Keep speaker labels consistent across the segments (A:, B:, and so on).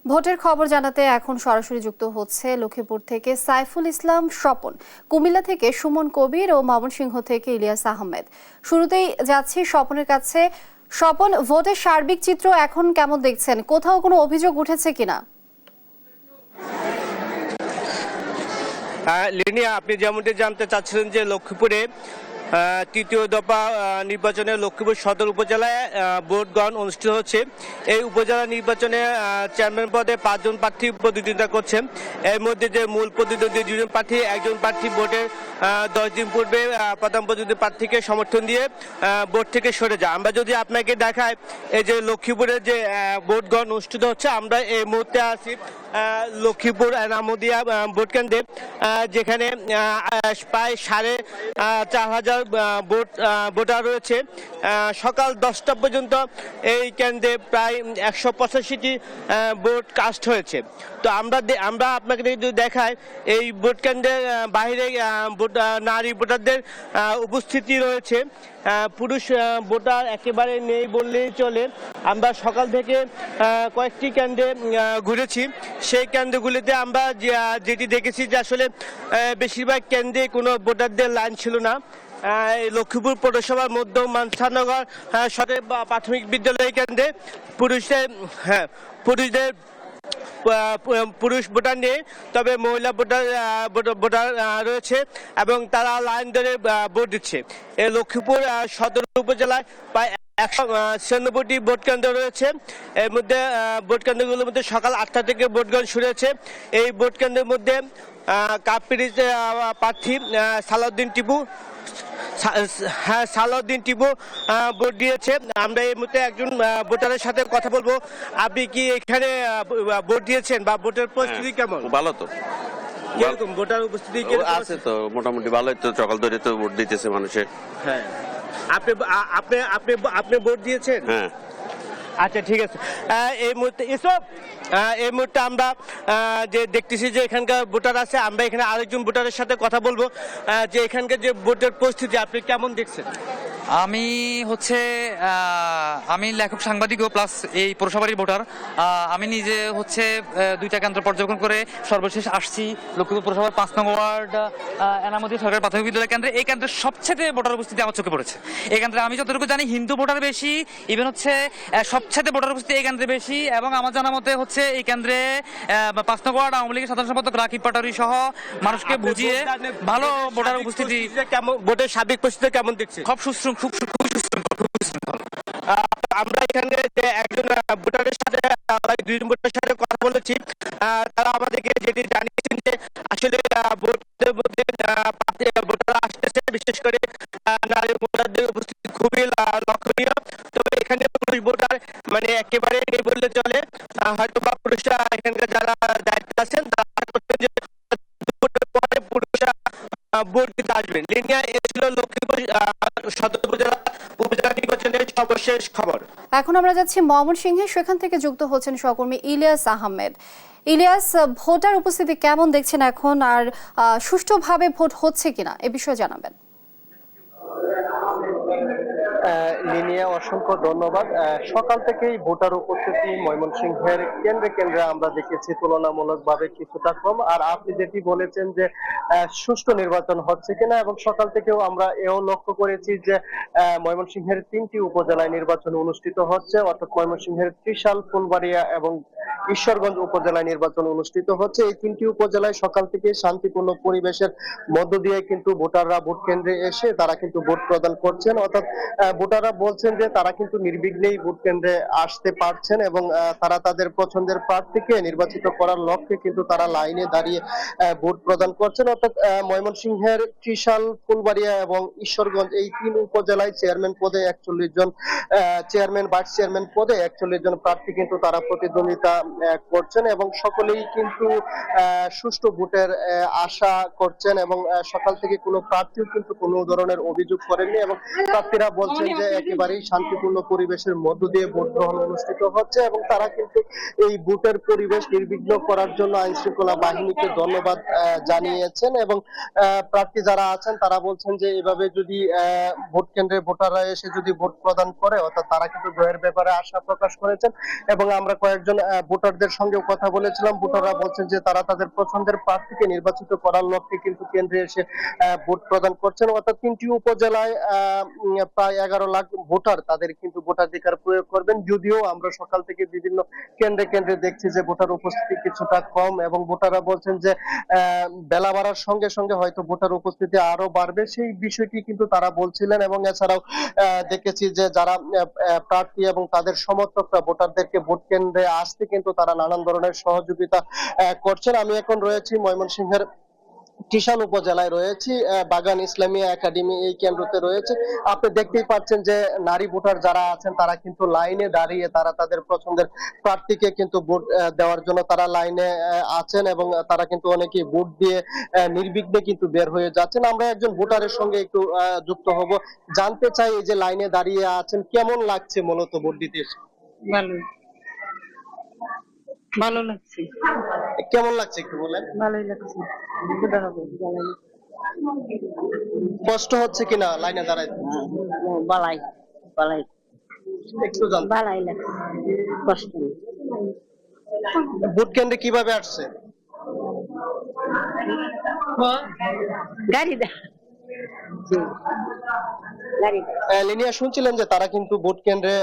A: ভোটের খবর জানাতে এখন সরাসরি যুক্ত হচ্ছে লক্ষ্মীপুর থেকে সাইফুল ইসলাম স্বপন, কুমিল্লা থেকে সুমন কবির ও ময়মনসিংহ থেকে ইলিয়াস আহমেদ। শুরুতেই যাচ্ছি স্বপনের কাছে। স্বপন, ভোটের সার্বিক চিত্র এখন কেমন দেখছেন? কোথাও কোনো অভিযোগ উঠেছে কিনা?
B: লিনিয়া, আপনি যেমনটি জানতে চাচ্ছিলেন যে লক্ষ্মীপুরে তৃতীয় দফা নির্বাচনে লক্ষ্মীপুর সদর উপজেলায় ভোট গ্রহণ অনুষ্ঠিত হচ্ছে। এই উপজেলা নির্বাচনে চেয়ারম্যান পদে 5 জন প্রার্থী প্রতিদ্বন্দ্বিতা করছেন। এর মধ্যে যে মূল প্রতিদ্বন্দ্বী 2 জন প্রার্থী, একজন প্রার্থী ভোটের 10 দিন পূর্বে প্রধান প্রতিদ্বন্দ্বী প্রার্থীকে সমর্থন দিয়ে ভোট থেকে সরে যায়। আমরা যদি আপনাকে দেখাই, এই যে লক্ষ্মীপুরের যে ভোট গ্রহণ অনুষ্ঠিত হচ্ছে, আমরা এই মুহূর্তে আছি লক্ষ্মীপুর এনামুদিয়া ভোট কেন্দ্রে, যেখানে প্রায় 4,500 ভোটার রয়েছে। সকাল 10টা পর্যন্ত এই কেন্দ্রে প্রায় 185টি ভোট কাস্ট হয়েছে। তো আমরা আপনাকে যদি দেখাই, এই ভোট কেন্দ্রের বাইরে নারী ভোটারদের উপস্থিতি রয়েছে। পুরুষ ভোটার একেবারে নেই বললেই চলে। আমরা সকাল থেকে কয়েকটি কেন্দ্রে ঘুরেছি। সেই কেন্দ্রগুলিতে আমরা যেটি দেখেছি যে আসলে বেশিরভাগ কেন্দ্রে কোনো ভোটারদের লাইন ছিল না। লক্ষ্মীপুর পৌরসভার মধ্য মানসানগর সরকারি প্রাথমিক বিদ্যালয় কেন্দ্রে পুরুষ ভোটার নেই, তবে মহিলা ভোটার রয়েছে এবং তারা লাইন ধরে ভোট দিচ্ছে। এই লক্ষ্মীপুর সদর উপজেলায় প্রায় 196টি ভোট কেন্দ্র রয়েছে। এর মধ্যে ভোট কেন্দ্রগুলোর মধ্যে সকাল 8টা থেকে ভোট গ্রহণ শুরু হয়েছে। এই ভোট কেন্দ্রের মধ্যে কাপ্পির প্রার্থী সালাউদ্দিন টিপু ভোট দিয়েছে। আমরা এই মুহূর্তে একজন ভোটারের সাথে কথা বলবো। আপনি কি এখানে ভোট দিয়েছেন বা ভোটের পরিস্থিতি কেমন?
C: ভালো তো,
B: কিরকম ভোটার উপস্থিতি
C: আছে তো, মোটামুটি ভালোই তো, সকাল ধরে তো ভোট দিতেছে মানুষের।
B: হ্যাঁ, আপনি ভোট দিয়েছেন?
C: হ্যাঁ।
B: আচ্ছা, ঠিক আছে। এই মুহূর্তে আমরা যে দেখতেছি যে এখানকার ভোটার আছে, আমরা এখানে আরেকজন ভোটারের সাথে কথা বলবো যে এখানকার যে ভোটের পরিস্থিতি আপনি কেমন দেখছেন।
D: আমি লেখক, সাংবাদিকও প্লাস এই পৌরসভারই ভোটার। আমি নিজে দুইটা কেন্দ্র পর্যবেক্ষণ করে সর্বশেষ আসছি লক্ষ্মীপুর পৌরসভার 5 নং ওয়ার্ড এনামুদিয়া সরকারি প্রাথমিক বিদ্যালয় কেন্দ্রে। এই কেন্দ্রের সবচেয়ে ভোটার উপস্থিতি আমার চোখে পড়েছে। এই কেন্দ্রে আমি যতটুকু জানি হিন্দু ভোটার বেশি, ইভেন সবচেয়ে ভোটার উপস্থিতি এই কেন্দ্রে বেশি। এবং আমার জানা মতে এই কেন্দ্রে 5 নং ওয়ার্ড আওয়ামী লীগের সাধারণ সম্পাদক রাকিব পাটোয়ারি সহ মানুষকে বুঝিয়ে ভালো ভোটার উপস্থিতি।
B: ভোটের সার্বিক পরিস্থিতি কেমন দেখছে?
D: খুব সুশৃঙ্খল।
B: আমরা এখানে যে একজন ভোটারের সাথে 2 জন ভোটারের সাথে কথা বলেছি। তারা আমাদেরকে যেটি জানিয়েছেন যে আসলে ভোটের মধ্যে ভোটাররা আসতেছে, বিশেষ করে নারী ভোটারদের উপস্থিতি খুবই লক্ষণীয়। তবে এখানে পুরুষ ভোটার মানে একেবারে নেই বললে চলে। হয়তো বা পুরুষরা এখানকার যারা দায়িত্ব আছেন তারা করছেন যে পরে পুরুষরা ভোট দিতে আসবেন। লিনিয়া, এ ছিল লক্ষ্মীপুর সদর উপজেলা নির্বাচনের সর্বশেষ খবর।
A: এখন আমরা যাচ্ছি ময়মনসিংহে, সেখান থেকে যুক্ত হচ্ছেন সহকর্মী ইলিয়াস আহমেদ। ইলিয়াস, ভোটার উপস্থিতি কেমন দেখছেন এখন, আর সুষ্ঠুভাবে ভোট হচ্ছে কিনা এ বিষয়ে জানাবেন।
E: লিনিয়া, অসংখ্য ধন্যবাদ। সকাল থেকেই ভোটার উপস্থিতি ময়মনসিংহের কেন্দ্রে কেন্দ্রে আমরা দেখেছি তুলনামূলকভাবে কিছুটা কম। আর আপনি যেটি বলেছেন যে সুষ্ঠু নির্বাচন হচ্ছে কিনা, এবং সকাল থেকেও আমরা এও লক্ষ্য করেছি যে ময়মনসিংহের 3টি উপজেলায় নির্বাচন অনুষ্ঠিত হচ্ছে, অর্থাৎ ময়মনসিংহের ত্রিশাল, ফুলবাড়িয়া এবং ঈশ্বরগঞ্জ উপজেলায় নির্বাচন অনুষ্ঠিত হচ্ছে। এই 3টি উপজেলায় সকাল থেকে শান্তিপূর্ণ পরিবেশের মধ্য দিয়ে কিন্তু ভোটাররা ভোট কেন্দ্রে এসে তারা কিন্তু ভোট প্রদান করছেন। অর্থাৎ ভোটাররা বলছেন যে তারা কিন্তু নির্বিঘ্নেই ভোট কেন্দ্রে আসতে পারছেন এবং তারা তাদের পছন্দের প্রার্থীকে নির্বাচিত করার লক্ষ্যে কিন্তু তারা লাইনে দাঁড়িয়ে ভোট প্রদান করছেন। অর্থাৎ ময়মনসিংহের ত্রিশাল, ফুলবাড়িয়া এবং ঈশ্বরগঞ্জ এই 3 উপজেলায় চেয়ারম্যান পদে 41 জন, চেয়ারম্যান, ভাইস চেয়ারম্যান পদে 41 জন প্রার্থী কিন্তু তারা প্রতিদ্বন্দ্বিতা করছেন এবং সকলেই কিন্তু সুষ্ঠু ভোটের আশা করছেন। এবং সকাল থেকে কোনো প্রার্থীও কিন্তু কোনো ধরনের অভিযোগ করেননি এবং প্রার্থীরা বলছেন বলছিলেন যে একেবারেই শান্তিপূর্ণ পরিবেশের মধ্য দিয়ে ভোট গ্রহণ অনুষ্ঠিত হচ্ছে এবং তারা কিন্তু এই ভোটের পরিবেশ নির্বিঘ্ন করার জন্য আইন শৃঙ্খলা বাহিনীকে ধন্যবাদ জানিয়েছেন এবং প্রার্থী যারা আছেন তারা বলছেন যে এভাবে যদি ভোট কেন্দ্রে ভোটাররা এসে যদি ভোট প্রদান করে অর্থাৎ তারা কিন্তু জয়ের ব্যাপারে আশা প্রকাশ করেছেন এবং আমরা কয়েকজন ভোটারদের সঙ্গেও কথা বলেছিলাম। ভোটাররা বলছেন যে তারা তাদের পছন্দের প্রার্থীকে নির্বাচিত করার লক্ষ্যে কিন্তু কেন্দ্রে এসে ভোট প্রদান করছেন। অর্থাৎ 3টি উপজেলায় প্রায় 11 লাখ ভোটার তাদের কিন্তু ভোটাধিকার প্রয়োগ করবেন। যদিও আমরা সকাল থেকে বিভিন্ন কেন্দ্রে কেন্দ্রে দেখছি যে ভোটার উপস্থিতি কিছুটা কম এবং ভোটাররা বলছেন যে বেলা বাড়ার সঙ্গে সঙ্গে হয়তো ভোটার উপস্থিতি আরো বাড়বে, সেই বিষয়টি কিন্তু তারা বলছিলেন। এবং এছাড়াও দেখেছি যে যারা প্রার্থী এবং তাদের সমর্থকরা ভোটারদেরকে ভোট কেন্দ্রে আসতে কিন্তু তারা নানান ধরনের সহযোগিতা করছেন। আমি এখন রয়েছি ময়মনসিংহের টিশাল উপজেলায় রয়েছি, বাগান ইসলামী একাডেমি এই কেন্দ্রতে রয়েছে। আপনি দেখতেই পাচ্ছেন যে নারী ভোটার যারা আছেন তারা কিন্তু লাইনে দাঁড়িয়ে তারা তাদের পছন্দের প্রার্থীকে কিন্তু ভোট দেওয়ার জন্য তারা লাইনে আছেন এবং তারা কিন্তু অনেকেই ভোট দিয়ে নির্বিঘ্নে কিন্তু বের হয়ে যাচ্ছেন। আমরা একজন ভোটারের সঙ্গে একটু যুক্ত হব, জানতে চাই এই যে লাইনে দাঁড়িয়ে আছেন কেমন লাগছে মূলত ভোট দিতে এসে?
F: ভালো ভালো লাগছে,
E: কেমন লাগছে একটু বলেন।
F: ভালোই লাগছে। খুদা হবে, ভালোই
E: কষ্ট হচ্ছে কিনা লাইনে দাঁড়াইতে?
F: বালাই বালাই
E: একটু জানতে।
F: বালাই লাগছে, কষ্ট নেই।
E: ভোট কেন্দ্রে কিভাবে আসছে?
F: গাড়ি দা জি, গাড়ি দা।
E: লিনিয়া শুনছিলেন যে তারা কিন্তু ভোট কেন্দ্রে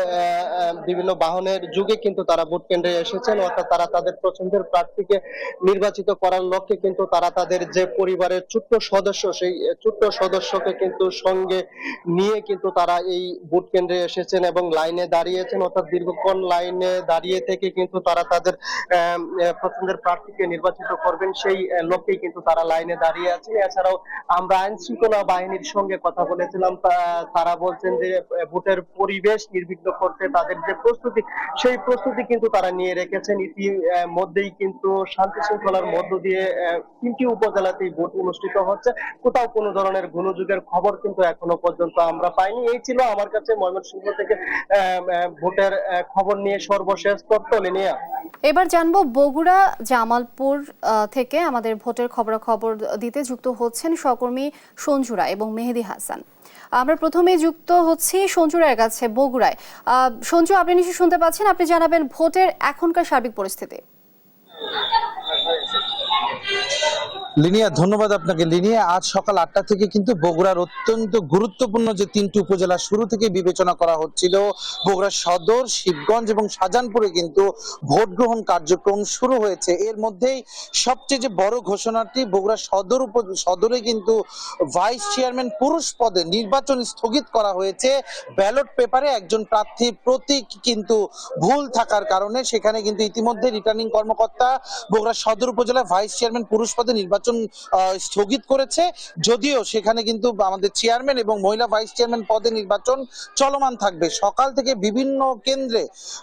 E: বিভিন্ন বাহনের যুগে কিন্তু তারা ভোট কেন্দ্রে এসেছেন, অর্থাৎ তারা তাদের পছন্দের প্রার্থীকে নির্বাচিত করার লক্ষ্যে কিন্তু তারা তাদের যে পরিবারের ছোট্ট সদস্য সেই ছোট্ট সদস্যকে কিন্তু সঙ্গে নিয়ে কিন্তু তারা এই ভোট কেন্দ্রে এসেছেন এবং লাইনে দাঁড়িয়েছেন। অর্থাৎ দীর্ঘক্ষণ লাইনে দাঁড়িয়ে থেকে কিন্তু তারা তাদের পছন্দের প্রার্থীকে নির্বাচিত করবেন সেই লক্ষ্যেই কিন্তু তারা লাইনে দাঁড়িয়ে আছে। এছাড়াও আমরা আইন শৃঙ্খলা বাহিনীর সঙ্গে কথা বলেছিলাম, তারা বলছেন যে ভোটের পরিবেশ নির্বিঘ্ন করতে তাদের যে প্রস্তুতি সেই প্রস্তুতি কিন্তু তারা নিয়ে রেখেছেন। ইতিমধ্যেই কিন্তু শান্তি শৃঙ্খলার মধ্য দিয়ে 3টি উপজেলাতেই ভোট অনুষ্ঠিত হচ্ছে। কোথাও কোনো ধরনের গোলযোগের খবর কিন্তু এখনো পর্যন্ত আমরা পাইনি। এই ছিল আমার কাছে ময়মনসিংহ থেকে ভোটের খবর নিয়ে সর্বশেষ তথ্য। লিনিয়া,
A: এবার জানবো বগুড়া জামালপুর থেকে আমাদের ভোটের খবরাখবর দিতে যুক্ত হচ্ছেন সহকর্মী সঞ্জু রায় এবং মেহেদি হাসান। আমরা প্রথমে যুক্ত হচ্ছি সঞ্জু রায়ের কাছে বগুড়ায়। সঞ্জু, আপনি নিশ্চয়ই শুনতে পাচ্ছেন, আপনি জানাবেন ভোটের এখনকার সার্বিক পরিস্থিতি।
G: লিনিয়া, ধন্যবাদ আপনাকে। লিনিয়া, আজ সকাল 8টা থেকে কিন্তু বগুড়ার অত্যন্ত গুরুত্বপূর্ণ যে 3টি উপজেলা শুরু থেকে বিবেচনা করা হচ্ছিল, বগুড়া সদর, শিবগঞ্জ এবং শাহজাহানপুরে কিন্তু ভোট গ্রহণ কার্যক্রম শুরু হয়েছে। এর মধ্যেই সবচেয়ে যে বড় ঘোষণাটি, বগুড়া সদরে কিন্তু ভাইস চেয়ারম্যান পুরুষ পদে নির্বাচন স্থগিত করা হয়েছে। ব্যালট পেপারে একজন প্রার্থীর প্রতীক কিন্তু ভুল থাকার কারণে সেখানে কিন্তু ইতিমধ্যে রিটার্নিং কর্মকর্তা বগুড়া সদর উপজেলা ভাইস চেয়ারম্যান পুরুষ পদে নির্বাচন স্থগিত করেছে। যদিও সেখানে কিন্তু আমাদের চেয়ারম্যান এবং মহিলা ভাইস চেয়ারম্যান পদে নির্বাচন চলমান থাকবে। সকাল থেকে বিভিন্ন কেন্দ্রে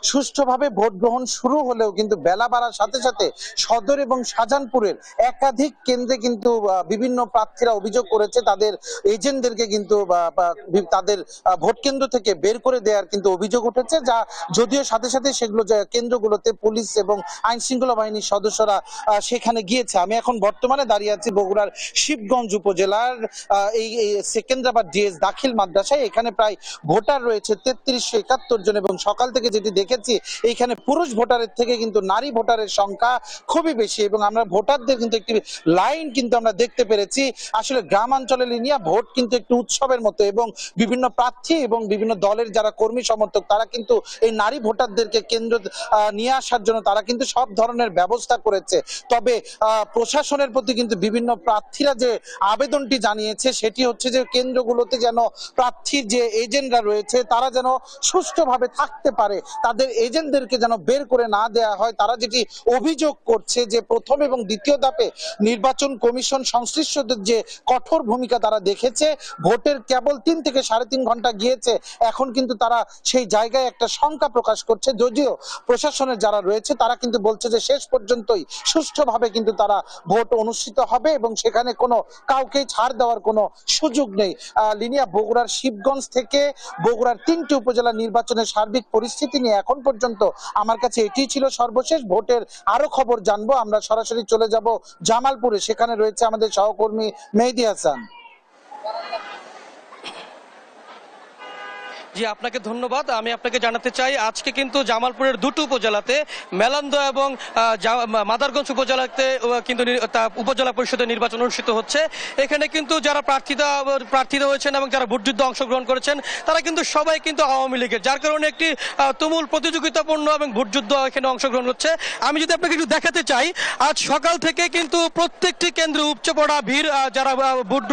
G: সুষ্ঠুভাবে ভোট গ্রহণ শুরু হলেও কিন্তু বেলা বাড়ার সাথে সাথে সদর এবং শাহজাহানপুরের একাধিক কেন্দ্রে কিন্তু বিভিন্ন প্রার্থীরা অভিযোগ করেছে তাদের এজেন্টদেরকে কিন্তু তাদের ভোট কেন্দ্র থেকে বের করে দেওয়ার কিন্তু অভিযোগ উঠেছে, যা যদিও সাথে সাথে সেগুলো কেন্দ্রগুলোতে পুলিশ এবং আইন শৃঙ্খলা বাহিনীর সদস্যরা সেখানে গিয়েছে। আমি এখন বর্তমানে দাঁড়িয়ে আছি বগুড়ার শিবগঞ্জ উপজেলার এই সেকেন্দ্রাবাদ ডিএস দাখিল মাদ্রাসায়। এখানে প্রায় ভোটার রয়েছে 3371 জন এবং সকাল থেকে যেটি দেখেছি এইখানে পুরুষ ভোটারের থেকে কিন্তু নারী ভোটারের সংখ্যা খুবই বেশি এবং আমরা ভোটারদের কিন্তু একটি লাইন কিন্তু আমরা দেখতে পেরেছি। আসলে গ্রামাঞ্চলে লিনিয়া ভোট কিন্তু একটু উৎসবের মতো এবং বিভিন্ন প্রার্থী এবং বিভিন্ন দলের যারা কর্মী সমর্থক তারা কিন্তু এই নারী ভোটারদেরকে কেন্দ্র নিয়ে আসার জন্য তারা কিন্তু সব ধরনের ব্যবস্থা করেছে। তবে প্রশাসনের প্রতি কিন্তু বিভিন্ন প্রার্থীরা যে আবেদনটি জানিয়েছে সেটি হচ্ছে যে কেন্দ্রগুলোতে যেন প্রার্থীর যে এজেন্টরা রয়েছে তারা যেন সুষ্ঠুভাবে থাকতে পারে, তাদের এজেন্টদেরকে যেন বের করে না দেওয়া হয়। তারা যেটি অভিযোগ করছে যে প্রথম এবং দ্বিতীয় ধাপে নির্বাচন কমিশন সংশ্লিষ্টদের যে কঠোর ভূমিকা তারা দেখেছে, ভোটের কেবল 3 থেকে 3.5 ঘন্টা গিয়েছে, এখন কিন্তু তারা সেই জায়গায় একটা শঙ্কা প্রকাশ করছে। যদিও প্রশাসনের যারা রয়েছে তারা কিন্তু বলছে যে শেষ পর্যন্তই সুষ্ঠুভাবে কিন্তু তারা ভোট অনুষ্ঠিত অনুষ্ঠিত হবে এবং সেখানে কোনো কাউকে ছাড় দেওয়ার কোনো সুযোগ নেই। লিনিয়া, বগুড়ার শিবগঞ্জ থেকে বগুড়ার 3টি উপজেলা নির্বাচনের সার্বিক পরিস্থিতি নিয়ে এখন পর্যন্ত আমার কাছে এটি ছিল সর্বশেষ। ভোটের আরো খবর জানবো আমরা সরাসরি চলে যাব জামালপুরে, সেখানে রয়েছে আমাদের সহকর্মী মেহেদী হাসান।
B: জি, আপনাকে ধন্যবাদ। আমি আপনাকে জানাতে চাই আজকে কিন্তু জামালপুরের দুটো উপজেলাতে মেলান্দ এবং মাদারগঞ্জ উপজেলাতে কিন্তু উপজেলা পরিষদের নির্বাচন অনুষ্ঠিত হচ্ছে। এখানে কিন্তু যারা প্রার্থীরা হয়েছেন এবং যারা ভোটযুদ্ধে অংশগ্রহণ করেছেন তারা কিন্তু সবাই কিন্তু আওয়ামী লীগের, যার কারণে একটি তুমুল প্রতিযোগিতাপূর্ণ এবং ভোটযুদ্ধ এখানে অংশগ্রহণ হচ্ছে। আমি যদি আপনাকে একটু দেখাতে চাই, আজ সকাল থেকে কিন্তু প্রত্যেকটি কেন্দ্রে উপচে পড়া ভিড়, যারা ভোট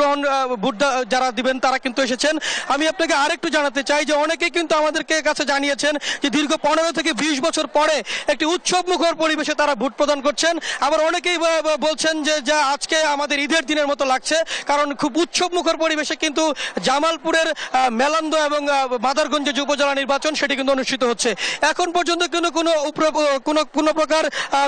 B: যারা দিবেন তারা কিন্তু এসেছেন। আমি আপনাকে আরেকটু জানাতে চাই যে অনেকেই কিন্তু আমাদেরকে কাছে জানিয়েছেন যে দীর্ঘ 15 থেকে 20 বছর পরে একটি উৎসব মুখর পরিবেশে তারা ভোট প্রদান করছেন। আবার অনেকেই বলছেন যে যা আজকে আমাদের ঈদের দিনের মতো লাগছে, কারণ খুব উৎসব মুখর পরিবেশে কিন্তু জামালপুরের মেলান্দ এবং মাদারগঞ্জে যে উপজেলা নির্বাচন সেটি কিন্তু অনুষ্ঠিত হচ্ছে। এখন পর্যন্ত কোনো প্রকার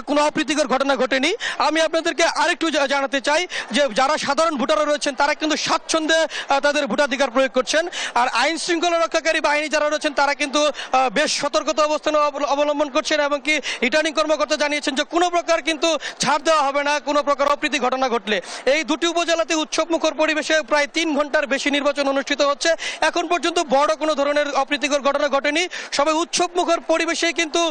B: কোনো অপ্রীতিকর ঘটনা ঘটেনি। আমি আপনাদেরকে আরেকটু জানাতে চাই যে যারা সাধারণ ভোটাররা রয়েছেন তারা কিন্তু স্বাচ্ছন্দ্যে তাদের ভোটাধিকার প্রয়োগ করছেন। আর আইন শৃঙ্খলা রক্ষাকারী বাহিনী যারা রয়েছেন তারা কিন্তু বেশ সতর্কতা অবস্থান অবলম্বন করছেন এবং কি রিটার্নিং কর্মকর্তা জানিয়েছেন যে কোনো প্রকার কিন্তু ছাড় দেওয়া হবে না কোনো প্রকার অপ্রীতি ঘটনা ঘটলে। এই দুটি উপজেলাতে উৎসব মুখর পরিবেশে প্রায় 3 ঘন্টার বেশি নির্বাচন অনুষ্ঠিত হচ্ছে। এখন পর্যন্ত বড় কোনো ধরনের অপ্রীতিকর ঘটনা ঘটেনি, সবাই উৎসব মুখর পরিবেশে কিন্তু।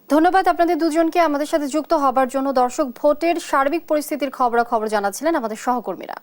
A: ধন্যবাদ আপনাদের দুজনকে আমাদের সাথে যুক্ত হবার জন্য। দর্শক, ভোটের সার্বিক পরিস্থিতির খবরাখবর জানাচ্ছিলেন আমাদের সহকর্মীরা।